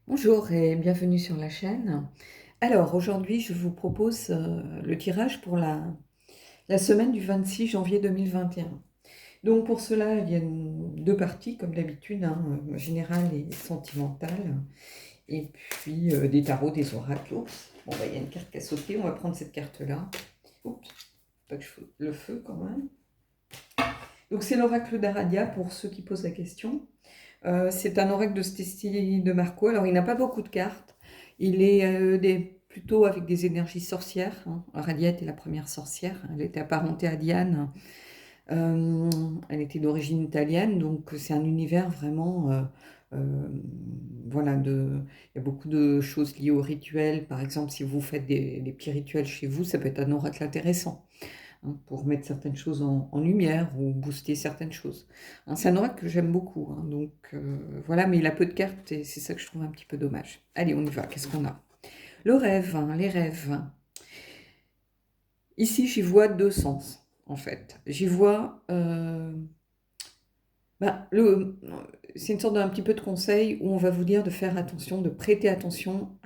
Bonjour et bienvenue sur la chaîne. Alors aujourd'hui, je vous propose le tirage pour la semaine du 26 janvier 2021. Donc pour cela, il y a deux parties comme d'habitude, hein, générale et sentimentale, et puis des tarots, des oracles. Oups, bon, bah, il y a une carte qui a sauté, on va prendre cette carte-là. Oups, pas que je fasse le feu quand même. Donc c'est l'oracle d'Aradia pour ceux qui posent la question. C'est un oracle de Stécie de Marco. Alors, il n'a pas beaucoup de cartes. Il est plutôt avec des énergies sorcières, hein. Aradia était la première sorcière. Elle était apparentée à Diane. Euh, Elle était d'origine italienne, donc c'est un univers vraiment. Euh, voilà, il y a beaucoup de choses liées au rituel. Par exemple, si vous faites des petits rituels chez vous, ça peut être un oracle intéressant, hein, pour mettre certaines choses en lumière ou booster certaines choses. Hein, c'est un oracle que j'aime beaucoup, hein, donc voilà, mais il a peu de cartes et c'est ça que je trouve un petit peu dommage. Allez, on y va, qu'est-ce qu'on a? Le rêve, hein, les rêves. Ici, j'y vois deux sens, en fait. J'y vois... bah, c'est une sorte d'un petit peu de conseil où on va vous dire de faire attention, de prêter attention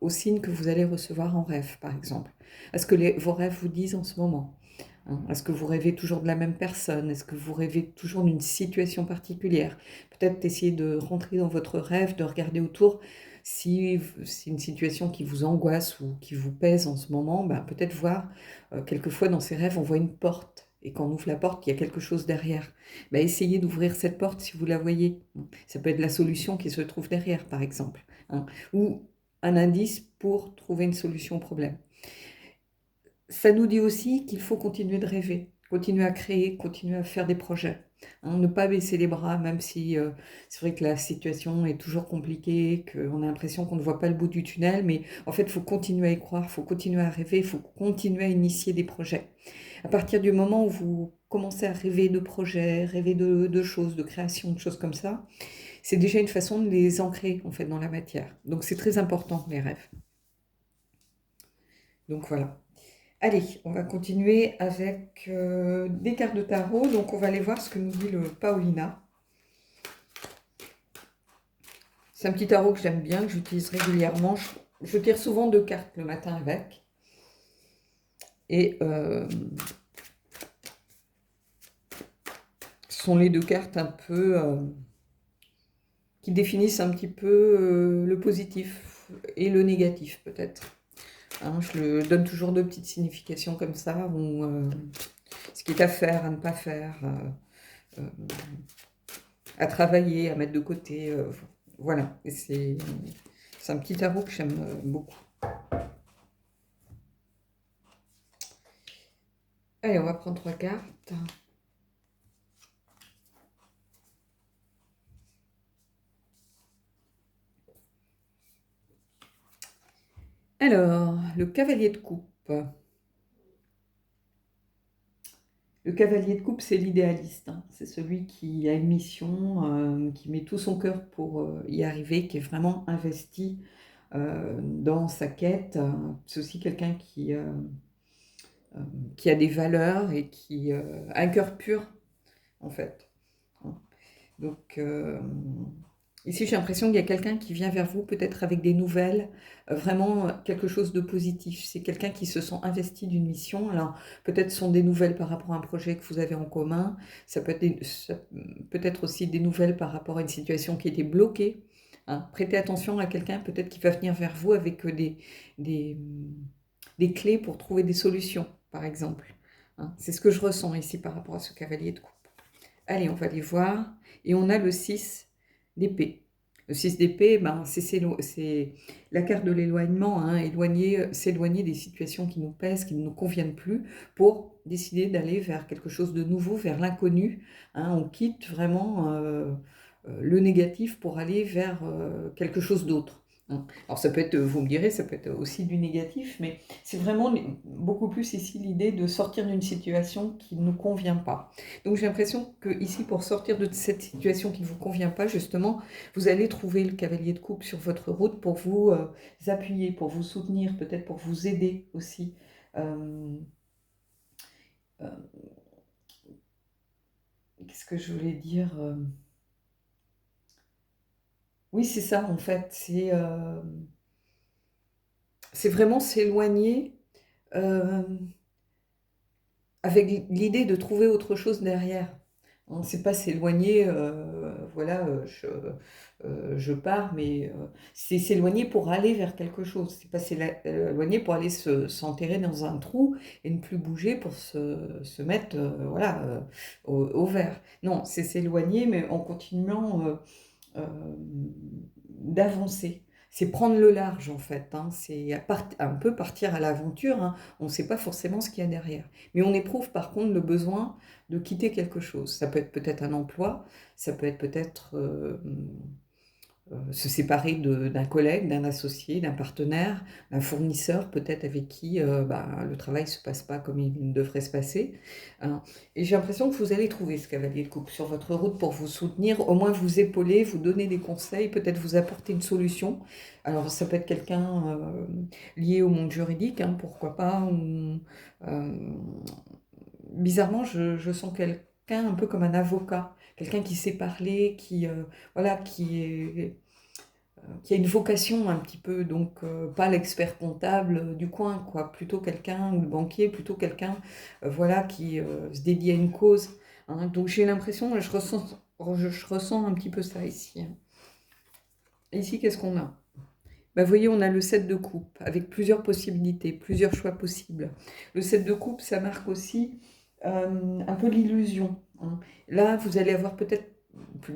aux signes que vous allez recevoir en rêve, par exemple. À ce que vos rêves vous disent en ce moment. Hein. Est-ce que vous rêvez toujours de la même personne? Est-ce que vous rêvez toujours d'une situation particulière? Peut-être essayer de rentrer dans votre rêve, de regarder autour. Si c'est une situation qui vous angoisse ou qui vous pèse en ce moment, ben, peut-être voir, quelquefois dans ces rêves, on voit une porte. Et quand on ouvre la porte, il y a quelque chose derrière. Ben, essayez d'ouvrir cette porte si vous la voyez. Ça peut être la solution qui se trouve derrière, par exemple, hein, ou un indice pour trouver une solution au problème. Ça nous dit aussi qu'il faut continuer de rêver, continuer à créer, continuer à faire des projets, hein, ne pas baisser les bras, même si c'est vrai que la situation est toujours compliquée, qu'on a l'impression qu'on ne voit pas le bout du tunnel, mais en fait, il faut continuer à y croire, il faut continuer à rêver, il faut continuer à initier des projets. À partir du moment où vous commencez à rêver de projets, rêver de choses, de création, de choses comme ça, c'est déjà une façon de les ancrer en fait dans la matière. Donc c'est très important les rêves. Donc voilà. Allez, on va continuer avec des cartes de tarot. Donc, on va aller voir ce que nous dit le Paolina. C'est un petit tarot que j'aime bien, que j'utilise régulièrement. Je tire souvent deux cartes le matin avec. Et ce sont les deux cartes un peu qui définissent un petit peu le positif et le négatif, peut-être. Hein, je le donne toujours deux petites significations comme ça, ou ce qui est à faire, à ne pas faire. Euh, à travailler, à mettre de côté. Voilà, et c'est un petit tarot que j'aime beaucoup. Allez, on va prendre trois cartes. Alors, le cavalier de coupe. Le cavalier de coupe, c'est l'idéaliste, hein. C'est celui qui a une mission, qui met tout son cœur pour y arriver, qui est vraiment investi dans sa quête. C'est aussi quelqu'un qui a des valeurs et qui a un cœur pur, en fait. Donc, ici, j'ai l'impression qu'il y a quelqu'un qui vient vers vous, peut-être avec des nouvelles, vraiment quelque chose de positif. C'est quelqu'un qui se sent investi d'une mission. Alors, peut-être sont des nouvelles par rapport à un projet que vous avez en commun. Ça peut être, ça peut être aussi des nouvelles par rapport à une situation qui était bloquée. Hein. Prêtez attention à quelqu'un peut-être qui va venir vers vous avec des, des clés pour trouver des solutions, par exemple. Hein. C'est ce que je ressens ici par rapport à ce cavalier de coupe. Allez, on va les voir. Et on a le 6 d'épée. Le 6 d'épée, ben, c'est la carte de l'éloignement, hein, s'éloigner des situations qui nous pèsent, qui ne nous conviennent plus, pour décider d'aller vers quelque chose de nouveau, vers l'inconnu. Hein. On quitte vraiment le négatif pour aller vers quelque chose d'autre. Hein. Alors ça peut être, vous me direz, ça peut être aussi du négatif, mais c'est vraiment beaucoup plus ici l'idée de sortir d'une situation qui ne nous convient pas. Donc j'ai l'impression que ici, pour sortir de cette situation qui ne vous convient pas, justement, vous allez trouver le cavalier de coupe sur votre route pour vous appuyer, pour vous soutenir, peut-être pour vous aider aussi. Euh, euh, Qu'est-ce que je voulais dire? Oui, c'est ça, en fait. C'est vraiment s'éloigner euh, avec l'idée de trouver autre chose derrière. On ne sait pas s'éloigner, voilà, je pars, mais c'est s'éloigner pour aller vers quelque chose. C'est pas s'éloigner pour aller s'enterrer dans un trou et ne plus bouger pour se mettre, voilà, au vert. Non, c'est s'éloigner, mais en continuant euh, d'avancer. C'est prendre le large en fait, hein. C'est un peu partir à l'aventure, hein. On ne sait pas forcément ce qu'il y a derrière. Mais on éprouve par contre le besoin de quitter quelque chose. Ça peut être peut-être un emploi, ça peut être peut-être se séparer d'un collègue, d'un associé, d'un partenaire, d'un fournisseur peut-être avec qui le travail ne se passe pas comme il devrait se passer, hein. Et j'ai l'impression que vous allez trouver ce cavalier de coupe sur votre route pour vous soutenir, au moins vous épauler, vous donner des conseils, peut-être vous apporter une solution. Alors ça peut être quelqu'un lié au monde juridique, hein, pourquoi pas. Euh, Bizarrement, je sens quelqu'un un peu comme un avocat, quelqu'un qui sait parler, voilà, qui a une vocation un petit peu, donc pas l'expert comptable du coin, quoi, plutôt quelqu'un, ou le banquier, plutôt quelqu'un, voilà, qui se dédie à une cause, hein. Donc j'ai l'impression, je ressens un petit peu ça ici, hein. Ici, qu'est-ce qu'on a? Bah, vous voyez, on a le 7 de coupe, avec plusieurs possibilités, plusieurs choix possibles. Le 7 de coupe, ça marque aussi un peu l'illusion, hein. Là, vous allez avoir peut-être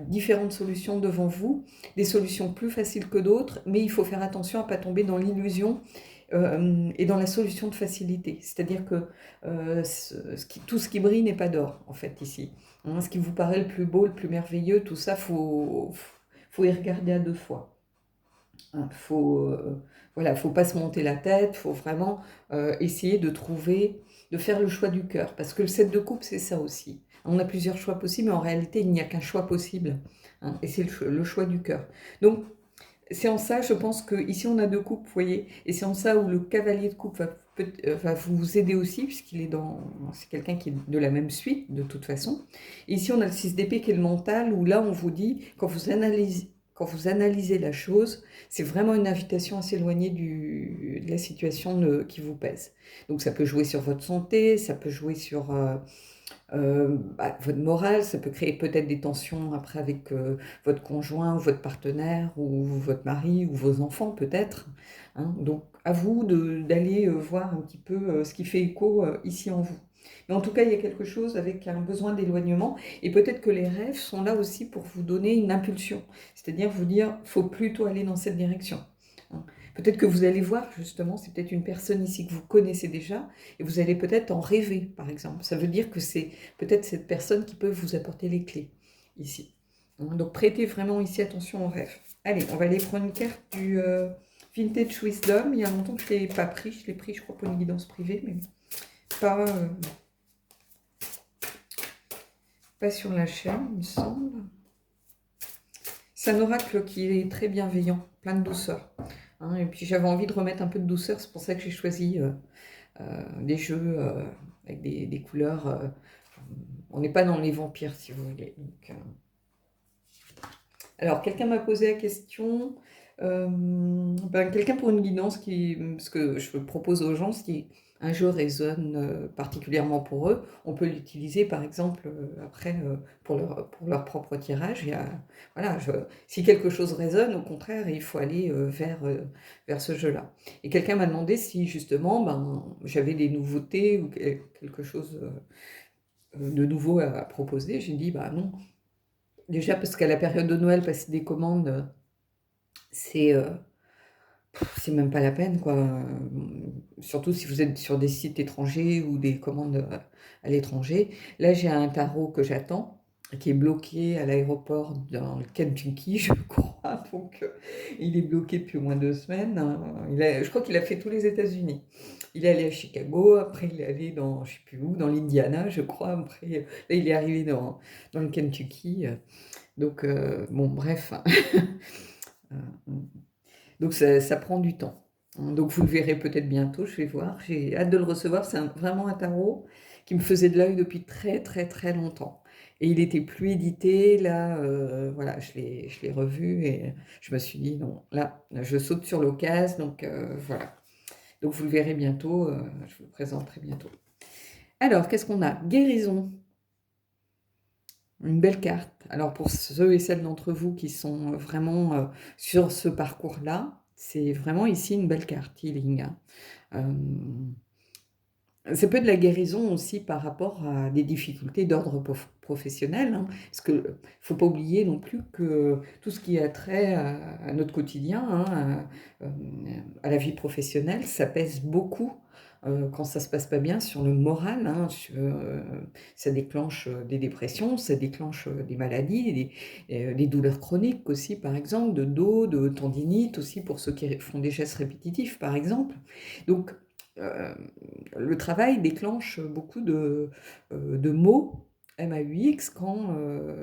différentes solutions devant vous, des solutions plus faciles que d'autres, mais il faut faire attention à ne pas tomber dans l'illusion et dans la solution de facilité. C'est-à-dire que tout ce qui brille n'est pas d'or, en fait, ici, hein. Ce qui vous paraît le plus beau, le plus merveilleux, tout ça, faut y regarder à deux fois. Voilà, faut pas se monter la tête, faut vraiment essayer de trouver, de faire le choix du cœur. Parce que le 7 de coupe, c'est ça aussi. On a plusieurs choix possibles, mais en réalité, il n'y a qu'un choix possible, hein, et c'est le choix du cœur. Donc, c'est en ça, je pense que ici on a deux coupes, vous voyez, et c'est en ça où le cavalier de coupe va vous aider aussi, c'est quelqu'un qui est de la même suite, de toute façon. Et ici on a le 6 d'épée qui est le mental, où là on vous dit, quand vous analysez la chose, c'est vraiment une invitation à s'éloigner de la situation qui vous pèse. Donc ça peut jouer sur votre santé, ça peut jouer sur votre morale, ça peut créer peut-être des tensions après avec votre conjoint ou votre partenaire ou votre mari ou vos enfants peut-être, hein. Donc à vous d'aller voir un petit peu ce qui fait écho ici en vous. Mais en tout cas, il y a quelque chose avec un besoin d'éloignement et peut-être que les rêves sont là aussi pour vous donner une impulsion, c'est-à-dire vous dire, faut plutôt aller dans cette direction, hein. Peut-être que vous allez voir justement, c'est peut-être une personne ici que vous connaissez déjà et vous allez peut-être en rêver, par exemple. Ça veut dire que c'est peut-être cette personne qui peut vous apporter les clés ici, hein. Donc prêtez vraiment ici attention aux rêves. Allez, on va aller prendre une carte du Vintage Wisdom. Il y a longtemps que je ne l'ai pas pris. Je l'ai pris, je crois, pour une guidance privée, mais pas sur la chaîne, il me semble. C'est un oracle qui est très bienveillant, plein de douceur, hein. Et puis j'avais envie de remettre un peu de douceur, c'est pour ça que j'ai choisi des jeux avec des couleurs. On n'est pas dans les vampires, si vous voulez. Donc, alors, quelqu'un m'a posé la question. Quelqu'un pour une guidance, ce que je propose aux gens, si un jeu résonne particulièrement pour eux, on peut l'utiliser par exemple après pour leur propre tirage. Voilà, si quelque chose résonne, au contraire, il faut aller vers ce jeu-là. Et quelqu'un m'a demandé si justement j'avais des nouveautés ou quelque chose de nouveau à proposer. J'ai dit non. Déjà parce qu'à la période de Noël, passer des commandes, c'est c'est même pas la peine, quoi. Surtout si vous êtes sur des sites étrangers ou des commandes à l'étranger. Là, j'ai un tarot que j'attends, qui est bloqué à l'aéroport dans le Kentucky, je crois. Donc, il est bloqué depuis au moins 2 semaines, hein. Je crois qu'il a fait tous les États-Unis. Il est allé à Chicago, après il est allé dans, je sais plus où, dans l'Indiana, je crois. Après, là, il est arrivé dans le Kentucky. Donc, bon, bref. Donc, ça prend du temps. Donc, vous le verrez peut-être bientôt, je vais voir. J'ai hâte de le recevoir. C'est vraiment un tarot qui me faisait de l'œil depuis très, très, très longtemps. et il était plus édité. Là, voilà, je l'ai revu et je me suis dit, non, là, je saute sur l'occasion, donc voilà. Donc vous le verrez bientôt, je vous le présenterai bientôt. Alors, qu'est-ce qu'on a? Guérison. Une belle carte. Alors pour ceux et celles d'entre vous qui sont vraiment sur ce parcours-là, c'est vraiment ici une belle carte, healing, hein. Ça peut être de la guérison aussi par rapport à des difficultés d'ordre professionnel, hein, parce qu'il ne faut pas oublier non plus que tout ce qui a trait à notre quotidien, hein, à la vie professionnelle, ça pèse beaucoup quand ça ne se passe pas bien sur le moral, hein, ça déclenche des dépressions, ça déclenche des maladies, des douleurs chroniques aussi, par exemple, de dos, de tendinite aussi, pour ceux qui font des gestes répétitifs, par exemple. Donc, le travail déclenche beaucoup de maux MAUX quand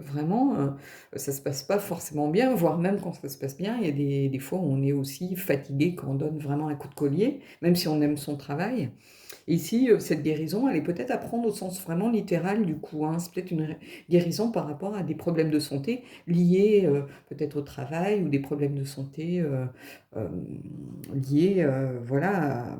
vraiment ça se passe pas forcément bien, voire même quand ça se passe bien, il y a des fois où on est aussi fatigué quand on donne vraiment un coup de collier, même si on aime son travail. Ici, cette guérison, elle est peut-être à prendre au sens vraiment littéral du coup, hein. C'est peut-être une guérison par rapport à des problèmes de santé liés peut-être au travail ou des problèmes de santé liés voilà, à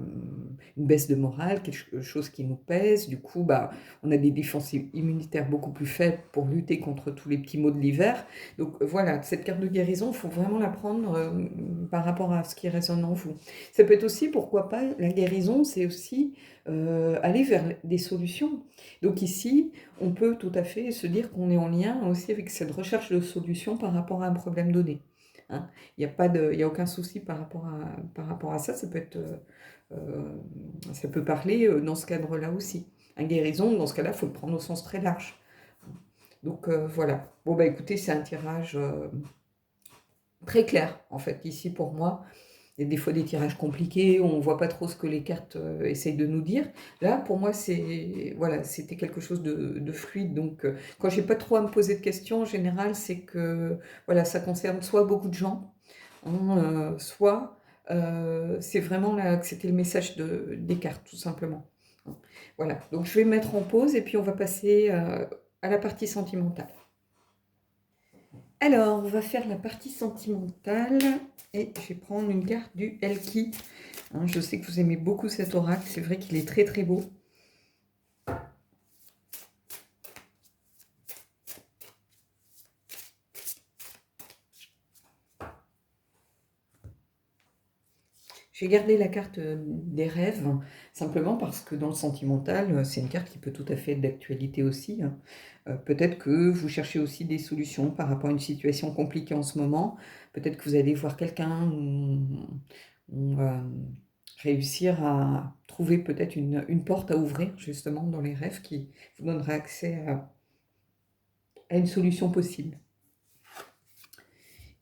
une baisse de morale, quelque chose qui nous pèse. Du coup, bah, on a des défenses immunitaires beaucoup plus faibles pour lutter contre tous les petits maux de l'hiver. Donc voilà, cette carte de guérison, il faut vraiment la prendre par rapport à ce qui résonne en vous. Ça peut être aussi, pourquoi pas, la guérison, c'est aussi aller vers des solutions. Donc ici, on peut tout à fait se dire qu'on est en lien aussi avec cette recherche de solutions par rapport à un problème donné, hein. Il n'y a aucun souci par rapport à ça. Ça peut parler dans ce cadre-là aussi. Un guérison, dans ce cas-là, il faut le prendre au sens très large. Donc voilà. Bon, bah écoutez, c'est un tirage très clair, en fait, ici pour moi. Il y a des fois des tirages compliqués, on ne voit pas trop ce que les cartes essayent de nous dire. Là, pour moi, voilà, c'était quelque chose de fluide. Donc, quand je n'ai pas trop à me poser de questions, en général, c'est que voilà, ça concerne soit beaucoup de gens, hein, soit c'est vraiment là que c'était le message des cartes, tout simplement. Voilà, donc je vais mettre en pause et puis on va passer à la partie sentimentale. Alors, on va faire la partie sentimentale et je vais prendre une carte du Elki. Hein, je sais que vous aimez beaucoup cet oracle, c'est vrai qu'il est très très beau. J'ai gardé la carte des rêves, simplement parce que dans le sentimental, c'est une carte qui peut tout à fait être d'actualité aussi, hein. Peut-être que vous cherchez aussi des solutions par rapport à une situation compliquée en ce moment. Peut-être que vous allez voir quelqu'un ou réussir à trouver peut-être une porte à ouvrir, justement, dans les rêves qui vous donnera accès à une solution possible.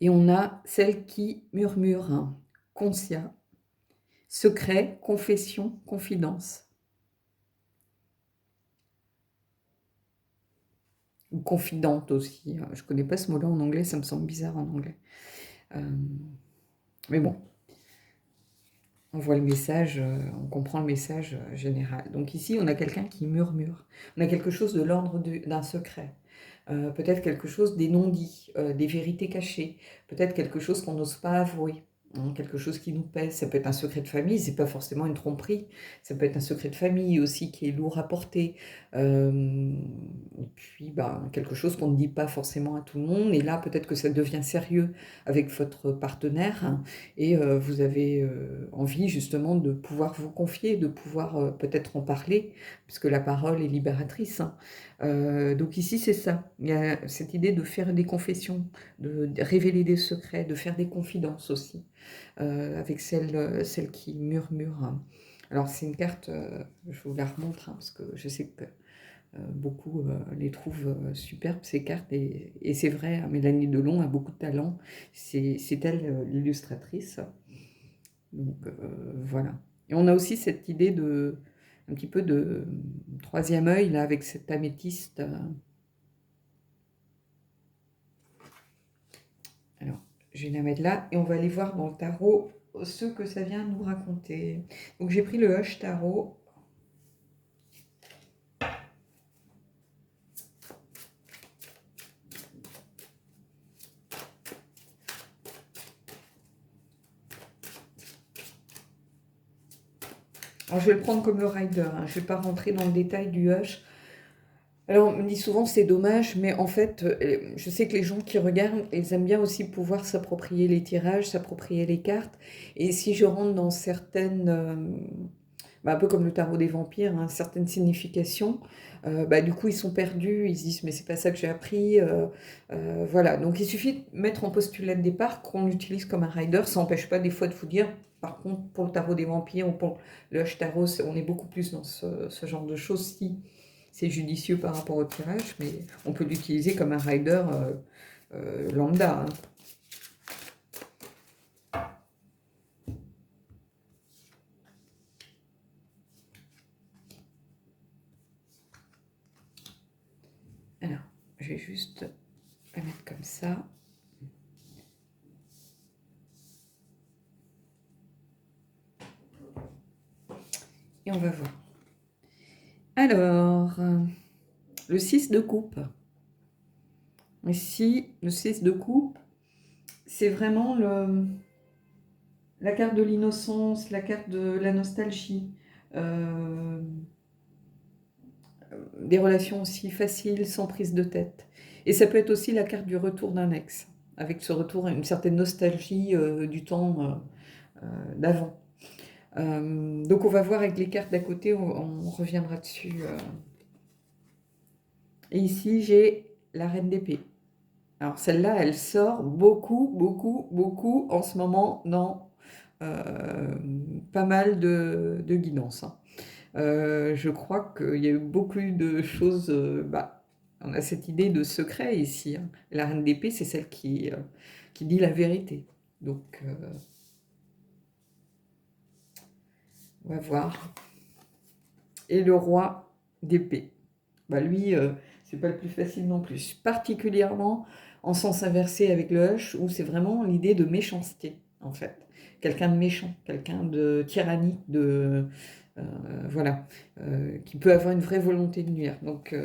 Et on a celle qui murmure, hein, Concia. Secret, confession, confidence. Ou confidente aussi. Je ne connais pas ce mot-là en anglais, ça me semble bizarre en anglais. Mais bon, on voit le message, on comprend le message général. Donc ici, on a quelqu'un qui murmure. On a quelque chose de l'ordre d'un secret. Peut-être quelque chose des non-dits, des vérités cachées. Peut-être quelque chose qu'on n'ose pas avouer. Quelque chose qui nous pèse. Ça peut être un secret de famille, c'est pas forcément une tromperie. Ça peut être un secret de famille aussi qui est lourd à porter. Et puis, quelque chose qu'on ne dit pas forcément à tout le monde. Et là, peut-être que ça devient sérieux avec votre partenaire, hein, et vous avez envie justement de pouvoir vous confier, de pouvoir peut-être en parler, puisque la parole est libératrice, hein. Donc ici, c'est ça. Il y a cette idée de faire des confessions, de révéler des secrets, de faire des confidences aussi, avec celle qui murmure, hein. Alors c'est une carte, je vous la remontre, hein, parce que je sais que beaucoup les trouvent superbes, ces cartes, et c'est vrai, hein, Mélanie Delon a beaucoup de talent, c'est elle l'illustratrice. Donc voilà. Et on a aussi cette idée un petit peu de troisième œil, là, avec cette améthyste. Alors, je vais la mettre là, et on va aller voir dans le tarot ce que ça vient nous raconter. Donc j'ai pris le Hush Tarot. Alors, je vais le prendre comme le rider, hein. Je ne vais pas rentrer dans le détail du hush. Alors, on me dit souvent c'est dommage, mais en fait, je sais que les gens qui regardent, ils aiment bien aussi pouvoir s'approprier les tirages, s'approprier les cartes. Et si je rentre dans certaines, bah, un peu comme le tarot des vampires, hein, certaines significations, bah, du coup ils sont perdus, ils se disent mais c'est pas ça que j'ai appris. Voilà, donc il suffit de mettre en postulat de départ qu'on l'utilise comme un rider, ça n'empêche pas des fois de vous dire, par contre pour le tarot des vampires ou pour le H tarot, on est beaucoup plus dans ce genre de choses si c'est judicieux par rapport au tirage, mais on peut l'utiliser comme un rider lambda, hein. Alors, je vais juste la mettre comme ça. Et on va voir. Alors, le 6 de coupe. Ici, le 6 de coupe, c'est vraiment la carte de l'innocence, la carte de la nostalgie, euh, des relations aussi faciles, sans prise de tête. Et ça peut être aussi la carte du retour d'un ex, avec ce retour, une certaine nostalgie du temps d'avant. Donc on va voir avec les cartes d'à côté, on reviendra dessus. Et ici, j'ai la reine d'épée. Alors celle-là, elle sort beaucoup, beaucoup, beaucoup en ce moment dans pas mal de guidance, hein. Je crois qu'il y a eu beaucoup de choses. Bah, on a cette idée de secret ici, hein. La reine d'épée, c'est celle qui dit la vérité. Donc, on va voir. Et le roi d'épée. Bah, lui, c'est pas le plus facile non plus. Particulièrement en sens inversé avec le hush, où c'est vraiment l'idée de méchanceté, en fait. Quelqu'un de méchant, quelqu'un de tyrannique, euh, voilà, qui peut avoir une vraie volonté de nuire. Donc,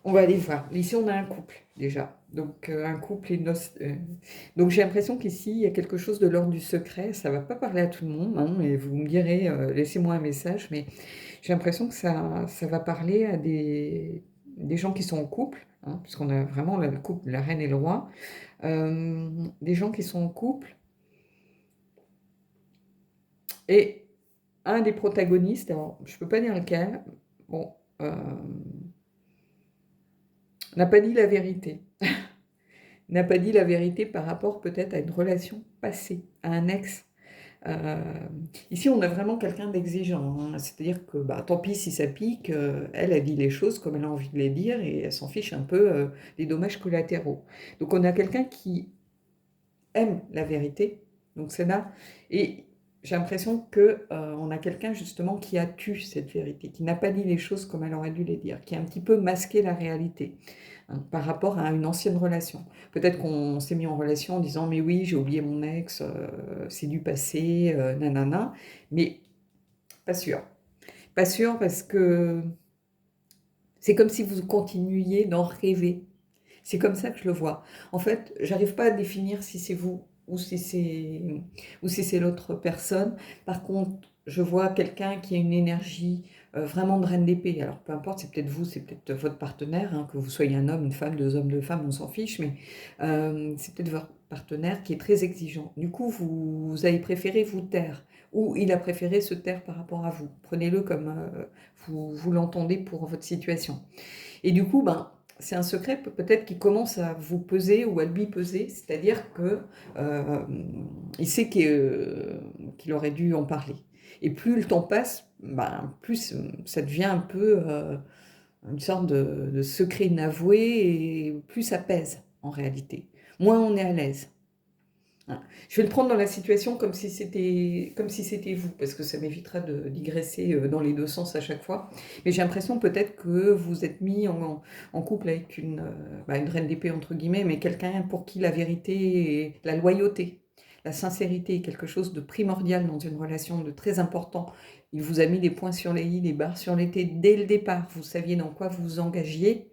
on va aller voir. Ici, on a un couple, déjà. Donc, un couple et donc, j'ai l'impression qu'ici, il y a quelque chose de l'ordre du secret. Ça ne va pas parler à tout le monde, hein, et vous me direz, laissez-moi un message, mais j'ai l'impression que ça va parler à des gens qui sont en couple, hein, puisqu'on a vraiment le couple, la reine et le roi. Des gens qui sont en couple. Et un des protagonistes, alors, je ne peux pas dire lequel, bon, n'a pas dit la vérité. N'a pas dit la vérité par rapport peut-être à une relation passée, à un ex. Euh, Ici, on a vraiment quelqu'un d'exigeant, hein. C'est-à-dire que bah, tant pis si ça pique, elle a dit les choses comme elle a envie de les dire et elle s'en fiche un peu des dommages collatéraux. Donc on a quelqu'un qui aime la vérité, donc c'est là. Et j'ai l'impression que on a quelqu'un justement qui a tu cette vérité, qui n'a pas dit les choses comme elle aurait dû les dire, qui a un petit peu masqué la réalité, hein, par rapport à une ancienne relation. Peut-être qu'on s'est mis en relation en disant mais oui j'ai oublié mon ex, c'est du passé, nanana, mais pas sûr. Pas sûr parce que c'est comme si vous continuiez d'en rêver. C'est comme ça que je le vois. En fait, j'arrive pas à définir si c'est vous ou si c'est l'autre personne. Par contre, je vois quelqu'un qui a une énergie vraiment de reine d'épée. Alors, peu importe, c'est peut-être vous, c'est peut-être votre partenaire, hein, que vous soyez un homme, une femme, deux hommes, deux femmes, on s'en fiche, mais c'est peut-être votre partenaire qui est très exigeant. Du coup, vous avez préféré vous taire, ou il a préféré se taire par rapport à vous. Prenez-le comme vous l'entendez pour votre situation. Et du coup, ben, c'est un secret peut-être qui commence à vous peser ou à lui peser, c'est-à-dire que il sait qu'il aurait dû en parler. Et plus le temps passe, ben, plus ça devient un peu une sorte de secret inavoué et plus ça pèse en réalité. Moins on est à l'aise. Hein. Je vais le prendre dans la situation comme si c'était vous, parce que ça m'évitera de digresser dans les deux sens à chaque fois. Mais j'ai l'impression peut-être que vous êtes mis en couple avec bah, une reine d'épée entre guillemets, mais quelqu'un pour qui la vérité, et la loyauté, la sincérité est quelque chose de primordial dans une relation, de très important. Il vous a mis les points sur les i, les barres sur les t dès le départ. Vous saviez dans quoi vous vous engagiez.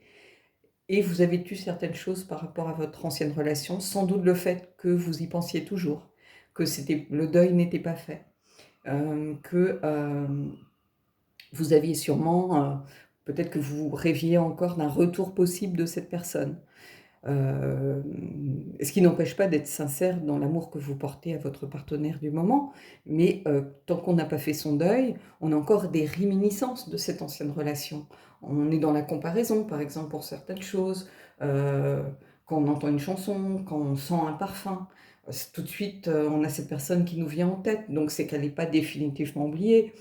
Et vous avez tu certaines choses par rapport à votre ancienne relation, sans doute le fait que vous y pensiez toujours, que le deuil n'était pas fait. que vous aviez sûrement, peut-être que vous rêviez encore d'un retour possible de cette personne. Ce qui n'empêche pas d'être sincère dans l'amour que vous portez à votre partenaire du moment, mais tant qu'on n'a pas fait son deuil, on a encore des réminiscences de cette ancienne relation. On est dans la comparaison, par exemple, pour certaines choses. Quand on entend une chanson, quand on sent un parfum, tout de suite, on a cette personne qui nous vient en tête, donc c'est qu'elle n'est pas définitivement oubliée.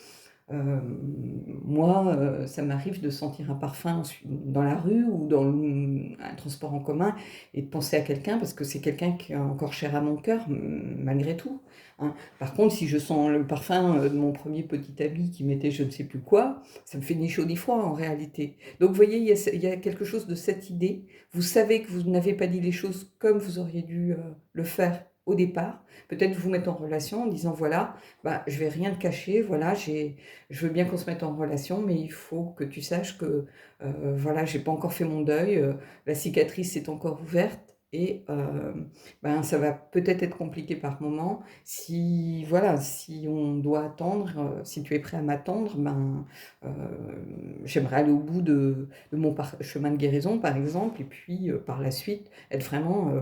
Moi, ça m'arrive de sentir un parfum dans la rue ou dans un transport en commun et de penser à quelqu'un parce que c'est quelqu'un qui est encore cher à mon cœur, malgré tout, hein. Par contre, si je sens le parfum de mon premier petit ami qui mettait je ne sais plus quoi, ça me fait ni chaud ni froid en réalité. Donc vous voyez, il y a quelque chose de cette idée. Vous savez que vous n'avez pas dit les choses comme vous auriez dû le faire au départ. Peut-être vous mettre en relation en disant voilà, bah, je vais rien te cacher, voilà, je veux bien qu'on se mette en relation, mais il faut que tu saches que voilà, j'ai pas encore fait mon deuil, la cicatrice est encore ouverte et ben, ça va peut-être être compliqué par moment. Si voilà, si on doit attendre, si tu es prêt à m'attendre, ben j'aimerais aller au bout de mon chemin de guérison, par exemple, et puis par la suite être vraiment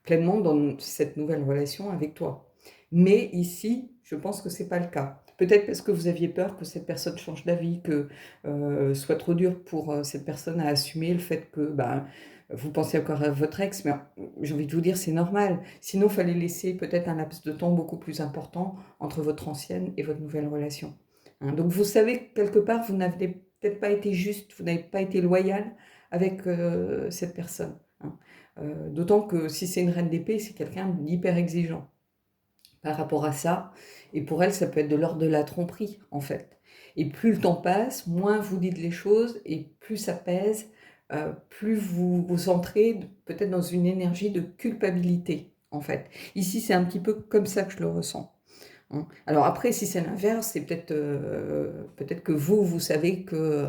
pleinement dans cette nouvelle relation avec toi. Mais ici, je pense que c'est pas le cas. Peut-être parce que vous aviez peur que cette personne change d'avis, que soit trop dur pour cette personne à assumer le fait que ben, vous pensez encore à votre ex, mais j'ai envie de vous dire, c'est normal. Sinon, il fallait laisser peut-être un laps de temps beaucoup plus important entre votre ancienne et votre nouvelle relation. Hein, donc vous savez que quelque part, vous n'avez peut-être pas été juste, vous n'avez pas été loyal avec cette personne. Hein. D'autant que si c'est une reine d'épée, c'est quelqu'un d'hyper exigeant par rapport à ça. Et pour elle, ça peut être de l'ordre de la tromperie, en fait. Et plus le temps passe, moins vous dites les choses et plus ça pèse, plus vous vous entrez peut-être dans une énergie de culpabilité, en fait. Ici, c'est un petit peu comme ça que je le ressens. Hein. Alors après, si c'est l'inverse, c'est peut-être que vous savez que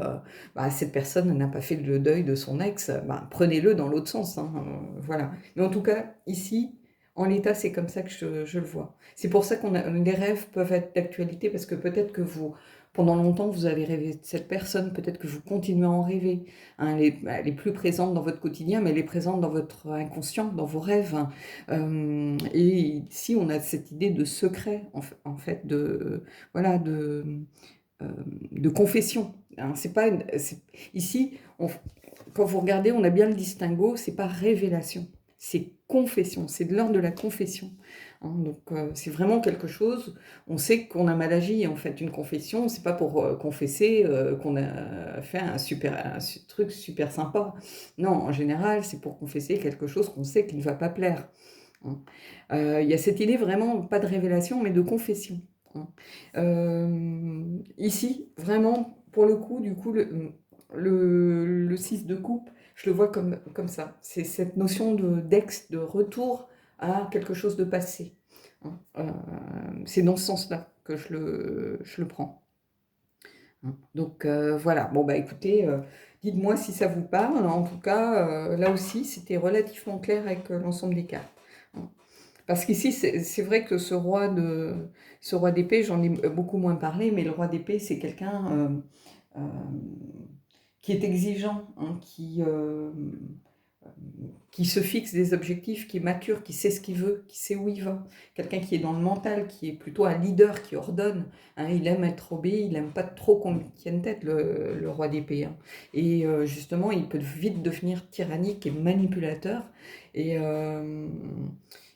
bah, cette personne n'a pas fait le deuil de son ex, bah, prenez-le dans l'autre sens, hein, voilà. Mais en tout cas, ici, en l'état, c'est comme ça que je le vois. C'est pour ça les rêves peuvent être d'actualité, parce que peut-être que vous, pendant longtemps, vous avez rêvé de cette personne, peut-être que vous continuez à en rêver. Hein, elle est plus présente dans votre quotidien, mais elle est présente dans votre inconscient, dans vos rêves. Hein. Et ici, on a cette idée de secret, en fait, voilà, euh, de confession. Hein. C'est pas ici, quand vous regardez, on a bien le distinguo, c'est pas révélation, c'est confession, c'est de l'ordre de la confession. Hein. Donc, c'est vraiment quelque chose, on sait qu'on a mal agi, en fait. Une confession, c'est pas pour confesser qu'on a fait un truc super sympa. Non, en général, c'est pour confesser quelque chose qu'on sait qui ne va pas plaire. Hein. Il y a cette idée vraiment, pas de révélation, mais de confession. Hein. Ici, vraiment, pour le coup, du coup, le 6 de coupe, je le vois comme ça. C'est cette notion d'ex, de retour à quelque chose de passé. Hein. C'est dans ce sens-là que je le prends. Hein. Donc voilà, bon bah écoutez, dites-moi si ça vous parle. En tout cas, là aussi, c'était relativement clair avec l'ensemble des cartes. Hein. Parce qu'ici, c'est vrai que ce roi d'épée, j'en ai beaucoup moins parlé, mais le roi d'épée, c'est quelqu'un euh, qui est exigeant, hein, qui se fixe des objectifs, qui est mature, qui sait ce qu'il veut, qui sait où il va. Quelqu'un qui est dans le mental, qui est plutôt un leader, qui ordonne. Hein, il aime être obéi, il n'aime pas trop qu'on lui tienne tête, le roi d'épée. Hein. Et justement, il peut vite devenir tyrannique et manipulateur. Et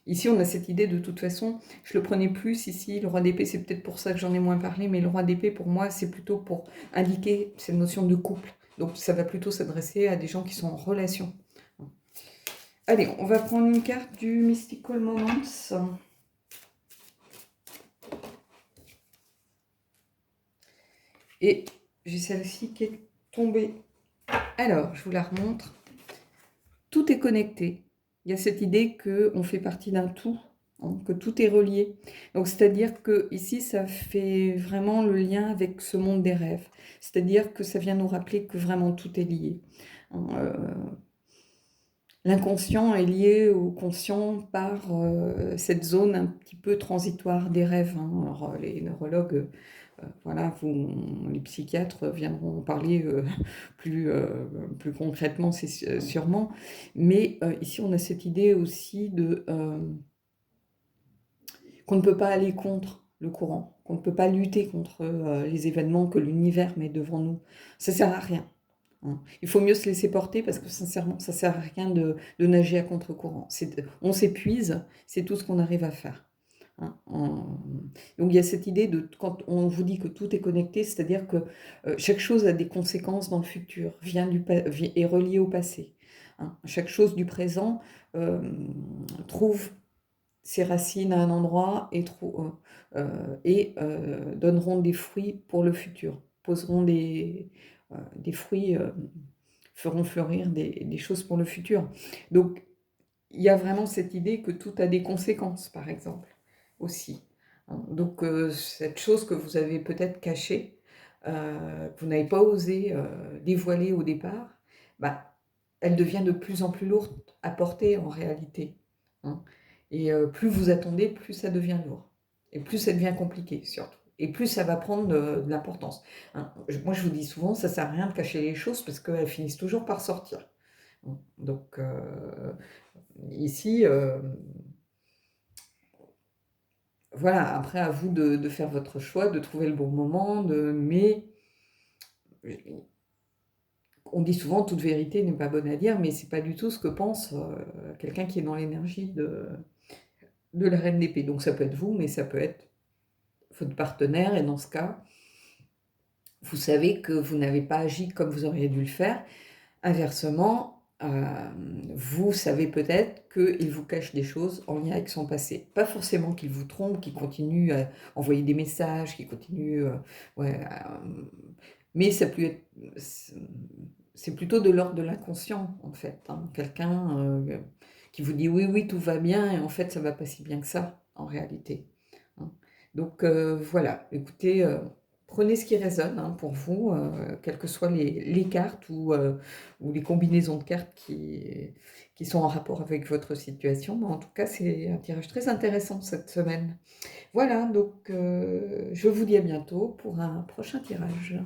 ici, on a cette idée de toute façon, je le prenais plus ici, le roi d'épée, c'est peut-être pour ça que j'en ai moins parlé, mais le roi d'épée, pour moi, c'est plutôt pour indiquer cette notion de couple. Donc, ça va plutôt s'adresser à des gens qui sont en relation. Allez, on va prendre une carte du Mystical Moments. Et j'ai celle-ci qui est tombée. Alors, je vous la remontre. Tout est connecté. Il y a cette idée qu'on fait partie d'un tout, hein, que tout est relié. Donc, c'est-à-dire que ici, ça fait vraiment le lien avec ce monde des rêves. C'est-à-dire que ça vient nous rappeler que vraiment tout est lié. Hein, L'inconscient est lié au conscient par cette zone un petit peu transitoire des rêves, hein. Alors, les neurologues, voilà, les psychiatres viendront en parler plus concrètement, sûrement. Mais ici, on a cette idée aussi qu'on ne peut pas aller contre le courant, qu'on ne peut pas lutter contre les événements que l'univers met devant nous. Ça sert à rien. Hein. Il faut mieux se laisser porter parce que sincèrement, ça sert à rien de nager à contre-courant. On s'épuise, c'est tout ce qu'on arrive à faire. Hein. Donc il y a cette idée de quand on vous dit que tout est connecté, c'est-à-dire que chaque chose a des conséquences dans le futur, est reliée au passé. Hein. Chaque chose du présent trouve ses racines à un endroit et donneront des fruits pour le futur, poseront des fruits, feront fleurir des choses pour le futur. Donc, il y a vraiment cette idée que tout a des conséquences, par exemple, aussi. Hein. Donc, cette chose que vous avez peut-être cachée, que vous n'avez pas osé dévoiler au départ, bah, elle devient de plus en plus lourde à porter en réalité. Hein. Et plus vous attendez, plus ça devient lourd. Et plus ça devient compliqué, surtout. Et plus ça va prendre de l'importance. Hein. Moi, je vous dis souvent, ça ne sert à rien de cacher les choses parce qu'elles finissent toujours par sortir. Donc, ici, voilà, après, à vous de faire votre choix, de trouver le bon moment, mais on dit souvent toute vérité n'est pas bonne à dire, mais c'est pas du tout ce que pense quelqu'un qui est dans l'énergie de la reine d'épée. Donc ça peut être vous, mais ça peut être votre partenaire, et dans ce cas, vous savez que vous n'avez pas agi comme vous auriez dû le faire. Inversement, vous savez peut-être qu'il vous cache des choses en lien avec son passé. Pas forcément qu'il vous trompe, qu'il continue à envoyer des messages, qu'il continue... mais ça peut être... C'est plutôt de l'ordre de l'inconscient, en fait. Hein. Quelqu'un qui vous dit oui, oui, tout va bien, et en fait, ça ne va pas si bien que ça, en réalité. Hein. Donc, voilà, écoutez, prenez ce qui résonne hein, pour vous, quelles que soient les cartes ou les combinaisons de cartes qui sont en rapport avec votre situation. Mais en tout cas, c'est un tirage très intéressant cette semaine. Voilà, donc je vous dis à bientôt pour un prochain tirage.